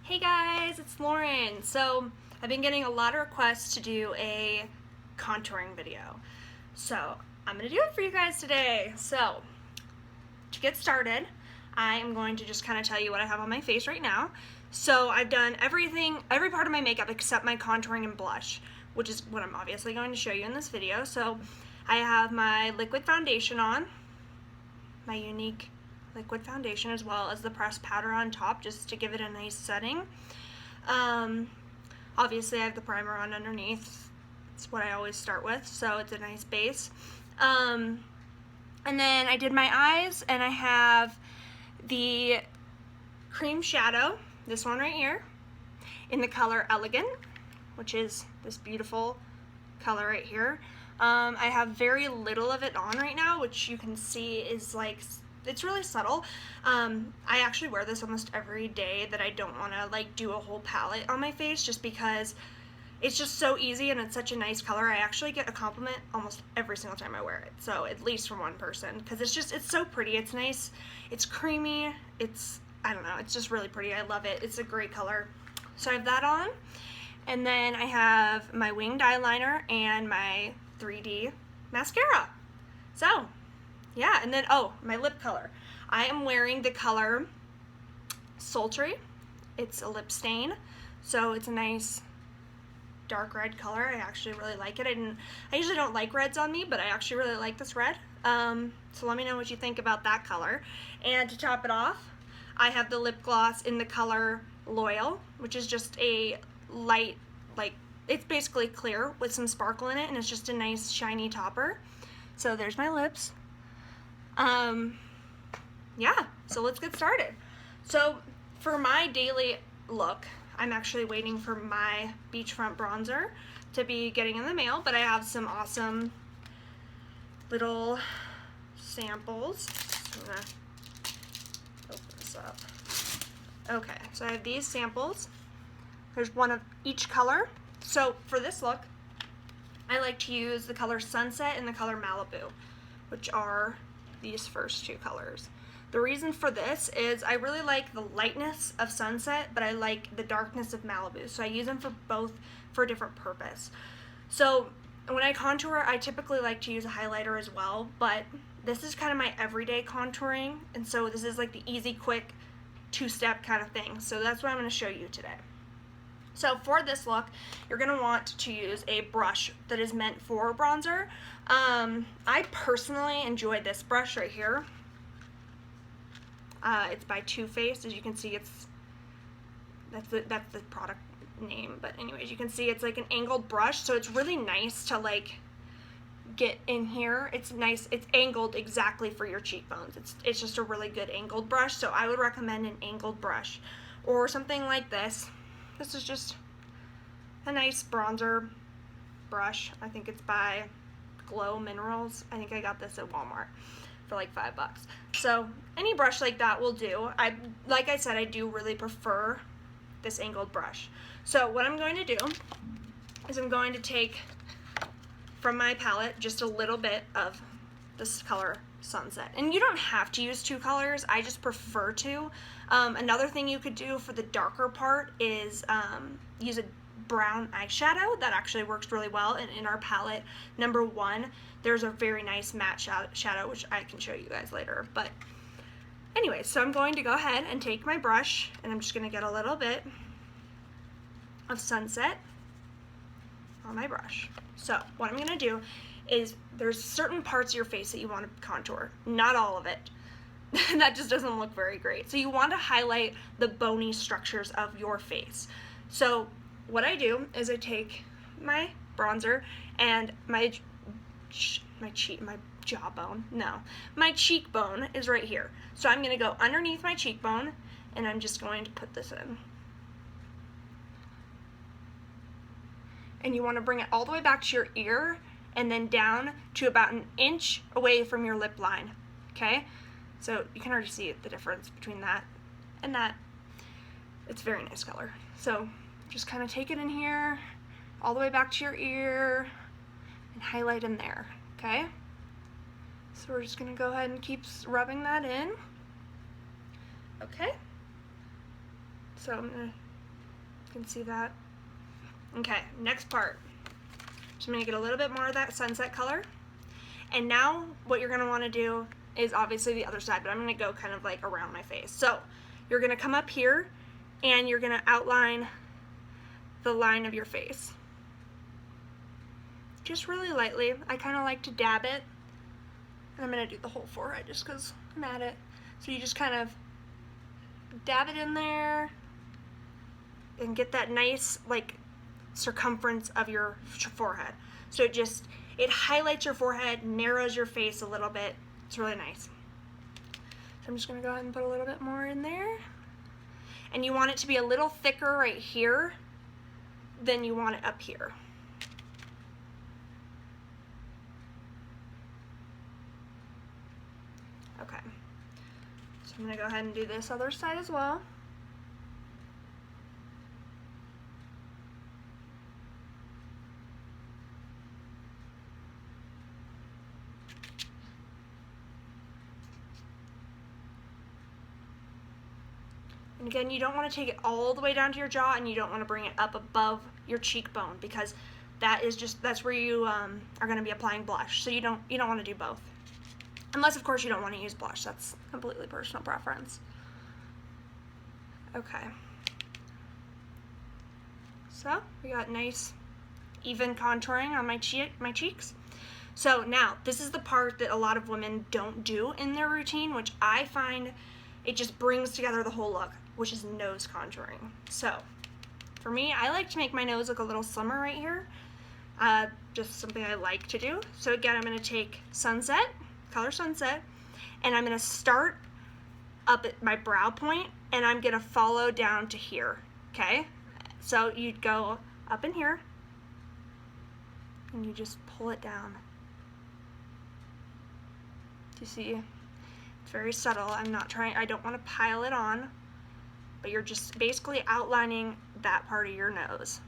Hey guys, it's Lauren. So I've been getting a lot of requests to do a contouring video. So I'm going to do it for you guys today. So to get started, I am going to just kind of tell you what I have on my face right now. So I've done every part of my makeup except my contouring and blush, which is what I'm obviously going to show you in this video. So I have my liquid foundation on, my unique liquid foundation, as well as the pressed powder on top just to give it a nice setting. Obviously I have the primer on underneath. It's what I always start with, so it's a nice base. And then I did my eyes, and I have the cream shadow, this one right here, in the color Elegant, which is this beautiful color right here. I have very little of it on right now, which you can see is like, it's really subtle. I actually wear this almost every day that I don't want to like do a whole palette on my face, just because it's just so easy and it's such a nice color. I actually get a compliment almost every single time I wear it, so at least from one person, because it's so pretty. It's nice, it's creamy, I don't know, it's just really pretty. I love it. It's a great color. So I have that on, and then I have my winged eyeliner and my 3D mascara. So yeah, and then, oh, my lip color. I am wearing the color Sultry. It's a lip stain, so it's a nice dark red color. I actually really like it. I usually don't like reds on me, but I actually really like this red. So let me know what you think about that color. And to top it off, I have the lip gloss in the color Loyal, which is just a light, like, it's basically clear with some sparkle in it, and it's just a nice shiny topper. So there's my lips. Yeah, so let's get started. So for my daily look, I'm actually waiting for my Beachfront bronzer to be getting in the mail, but I have some awesome little samples. I'm gonna open this up. Okay, so I have these samples. There's one of each color. So for this look, I like to use the color Sunset and the color Malibu, which are these first two colors. The reason for this is I really like the lightness of Sunset, but I like the darkness of Malibu, so I use them for both for a different purpose. So when I contour, I typically like to use a highlighter as well, but this is kind of my everyday contouring, and so this is like the easy, quick, two-step kind of thing. So that's what I'm going to show you today. So for this look, you're going to want to use a brush that is meant for bronzer. I personally enjoy this brush right here. It's by Too Faced. As you can see, that's the product name. But anyways, you can see it's like an angled brush, so it's really nice to like get in here. It's nice. It's angled exactly for your cheekbones. It's just a really good angled brush. So I would recommend an angled brush or something like this. This is just a nice bronzer brush. I think it's by Glow Minerals. I think I got this at Walmart for like $5. So any brush like that will do. Like I said, I do really prefer this angled brush. So what I'm going to do is I'm going to take from my palette just a little bit of this color Sunset. And you don't have to use two colors, I just prefer to. Another thing you could do for the darker part is use a brown eyeshadow. That actually works really well, and in our palette number 1 there's a very nice matte shadow, which I can show you guys later. But anyway, so I'm going to go ahead and take my brush, and I'm just going to get a little bit of Sunset on my brush. So what I'm going to do is, there's certain parts of your face that you want to contour, not all of it. That just doesn't look very great. So you want to highlight the bony structures of your face. So what I do is I take my bronzer, and my jawbone, no, my cheekbone is right here. So I'm going to go underneath my cheekbone, and I'm just going to put this in. And you want to bring it all the way back to your ear, and then down to about an inch away from your lip line. Okay? So you can already see the difference between that and that. It's a very nice color. So just kind of take it in here, all the way back to your ear, and highlight in there. Okay? So we're just going to go ahead and keep rubbing that in. Okay? So I'm going to You can see that. Okay, next part. So I'm gonna get a little bit more of that sunset color. And now what you're gonna wanna do is obviously the other side, but I'm gonna go kind of like around my face. So you're gonna come up here and you're gonna outline the line of your face. Just really lightly. I kind of like to dab it. And I'm gonna do the whole forehead just because I'm at it. So you just kind of dab it in there and get that nice like circumference of your forehead. So it highlights your forehead, narrows your face a little bit. It's really nice. So I'm just gonna go ahead and put a little bit more in there. And you want it to be a little thicker right here than you want it up here. Okay. So I'm gonna go ahead and do this other side as well. And again, you don't want to take it all the way down to your jaw, and you don't want to bring it up above your cheekbone, because that's where you are going to be applying blush. So you don't want to do both, unless of course you don't want to use blush. That's completely personal preference. Okay. So we got nice even contouring on my cheeks. So now this is the part that a lot of women don't do in their routine, which I find it just brings together the whole look, which is nose contouring. So for me, I like to make my nose look a little slimmer right here. Just something I like to do. So again, I'm gonna take Sunset, color Sunset, and I'm gonna start up at my brow point, and I'm gonna follow down to here, okay? So you'd go up in here, and you just pull it down. Do you see? It's very subtle. I don't want to pile it on, but you're just basically outlining that part of your nose.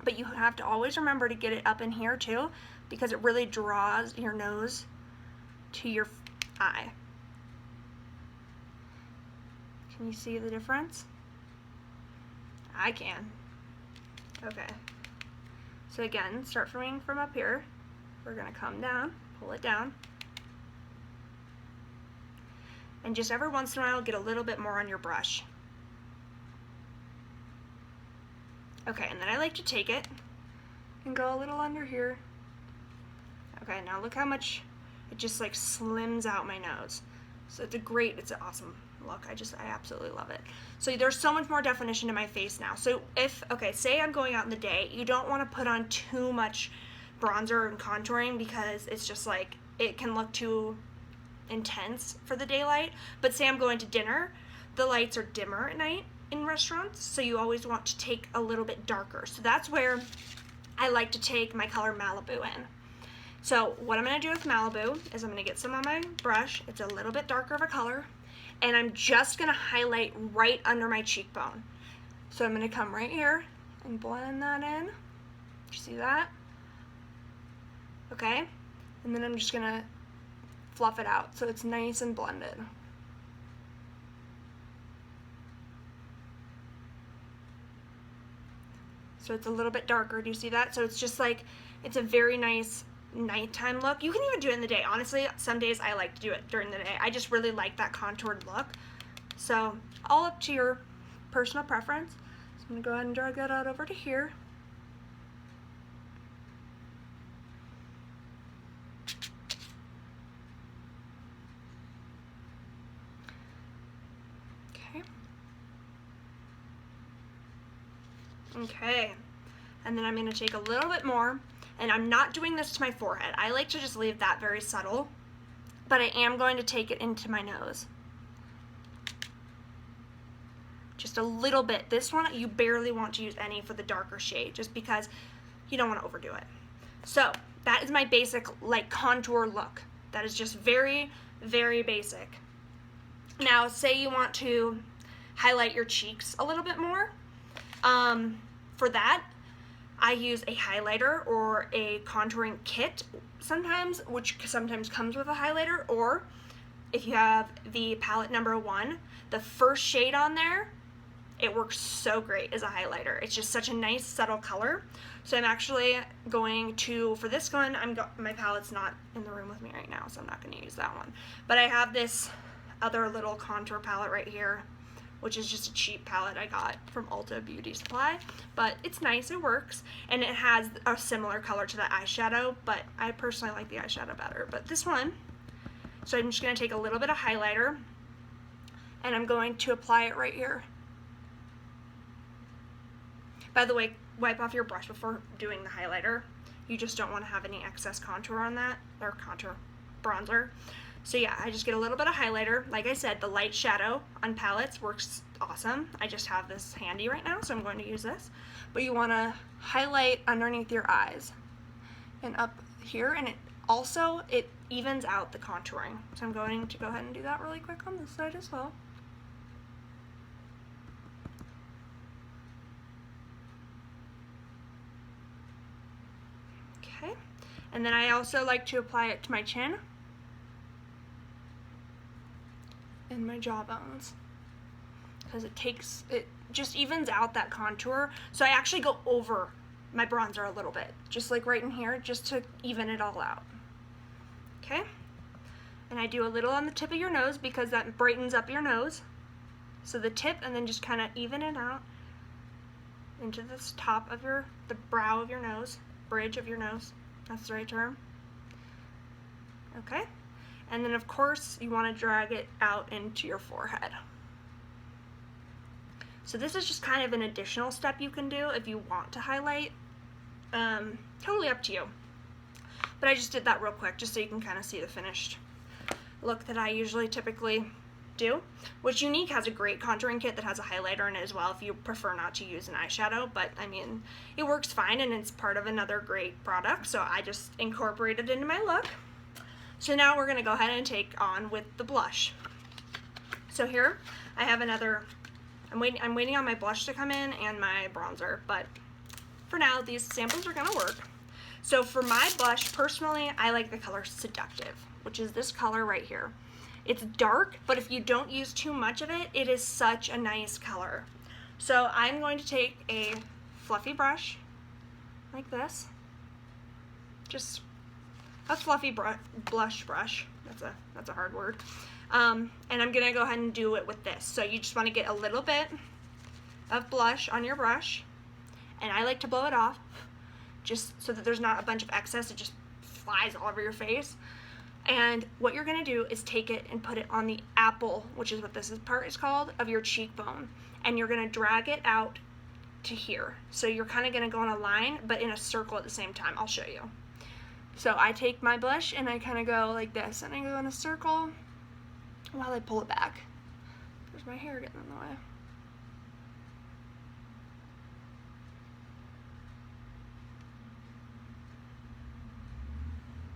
But you have to always remember to get it up in here too, because it really draws your nose to your eye. Can you see the difference? I can. Okay. So again, start from up here. We're gonna come down, pull it down. And just every once in a while, get a little bit more on your brush. Okay, and then I like to take it and go a little under here. Okay, now look how much it just like slims out my nose. So it's an awesome look. I absolutely love it. So there's so much more definition to my face now. So say I'm going out in the day, you don't want to put on too much bronzer and contouring, because it's just like, it can look too intense for the daylight. But say I'm going to dinner, the lights are dimmer at night in restaurants, so you always want to take a little bit darker. So that's where I like to take my color Malibu in. So what I'm going to do with Malibu is I'm going to get some on my brush. It's a little bit darker of a color, and I'm just going to highlight right under my cheekbone. So I'm going to come right here and blend that in. You see that? Okay, and then I'm just going to fluff it out so it's nice and blended. So it's a little bit darker. Do you see that? So it's just like, it's a very nice nighttime look. You can even do it in the day. Honestly, some days I like to do it during the day. I just really like that contoured look. So all up to your personal preference. So I'm gonna go ahead and drag that out over to here. Okay, and then I'm going to take a little bit more, and I'm not doing this to my forehead. I like to just leave that very subtle, but I am going to take it into my nose. Just a little bit. This one, you barely want to use any for the darker shade, just because you don't want to overdo it. So that is my basic like contour look. That is just very, very basic. Now, say you want to highlight your cheeks a little bit more. For that, I use a highlighter or a contouring kit sometimes, which sometimes comes with a highlighter, or if you have the palette number 1, the first shade on there it works so great as a highlighter. It's just such a nice subtle color. So I'm actually going to, for this one, my palette's not in the room with me right now, so I'm not going to use that one. But I have this other little contour palette right here, which is just a cheap palette I got from Ulta Beauty Supply, but it's nice, it works, and it has a similar color to the eyeshadow, but I personally like the eyeshadow better. But this one, so I'm just going to take a little bit of highlighter, and I'm going to apply it right here. By the way, wipe off your brush before doing the highlighter. You just don't want to have any excess contour on that, or bronzer. So yeah, I just get a little bit of highlighter. Like I said, the light shadow on palettes works awesome. I just have this handy right now, so I'm going to use this. But you want to highlight underneath your eyes and up here, and it evens out the contouring. So I'm going to go ahead and do that really quick on this side as well. Okay, and then I also like to apply it to my chin and my jawbones, because it just evens out that contour. So I actually go over my bronzer a little bit, just like right in here, just to even it all out. Okay, and I do a little on the tip of your nose because that brightens up your nose. So the tip, and then just kind of even it out into this top of the brow of your nose, bridge of your nose, that's the right term. Okay, and then of course you want to drag it out into your forehead. So this is just kind of an additional step you can do if you want to highlight. Totally up to you. But I just did that real quick just so you can kind of see the finished look that I usually typically do. Which Unique has a great contouring kit that has a highlighter in it as well if you prefer not to use an eyeshadow, but I mean, it works fine and it's part of another great product, so I just incorporated it into my look. So now we're going to go ahead and take on with the blush. So here I have another, I'm waiting on my blush to come in and my bronzer, but for now these samples are going to work. So for my blush, personally, I like the color Seductive, which is this color right here. It's dark, but if you don't use too much of it, it is such a nice color. So I'm going to take a fluffy brush like this, just a fluffy blush brush. That's a hard word. And I'm gonna go ahead and do it with this. So you just want to get a little bit of blush on your brush, and I like to blow it off, just so that there's not a bunch of excess. It just flies all over your face. And what you're gonna do is take it and put it on the apple, which is what this part is called, of your cheekbone, and you're gonna drag it out to here. So you're kind of gonna go in a line, but in a circle at the same time. I'll show you. So I take my blush and I kind of go like this, and I go in a circle while I pull it back. There's my hair getting in the way.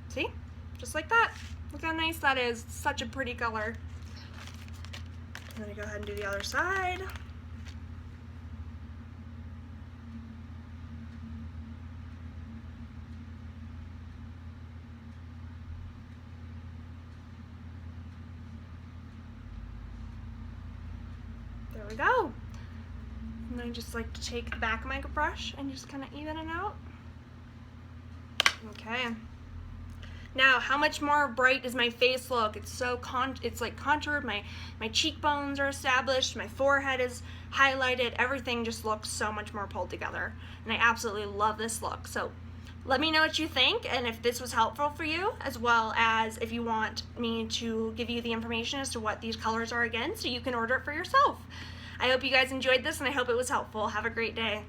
See? Just like that. Look how nice that is. Such a pretty color. I'm gonna go ahead and do the other side. There we go. And then I just like to take the back of my brush and just kind of even it out. Okay. Now, how much more bright does my face look? It's so it's like contoured. My cheekbones are established. My forehead is highlighted. Everything just looks so much more pulled together. And I absolutely love this look. So let me know what you think, and if this was helpful for you, as well as if you want me to give you the information as to what these colors are again, so you can order it for yourself. I hope you guys enjoyed this, and I hope it was helpful. Have a great day.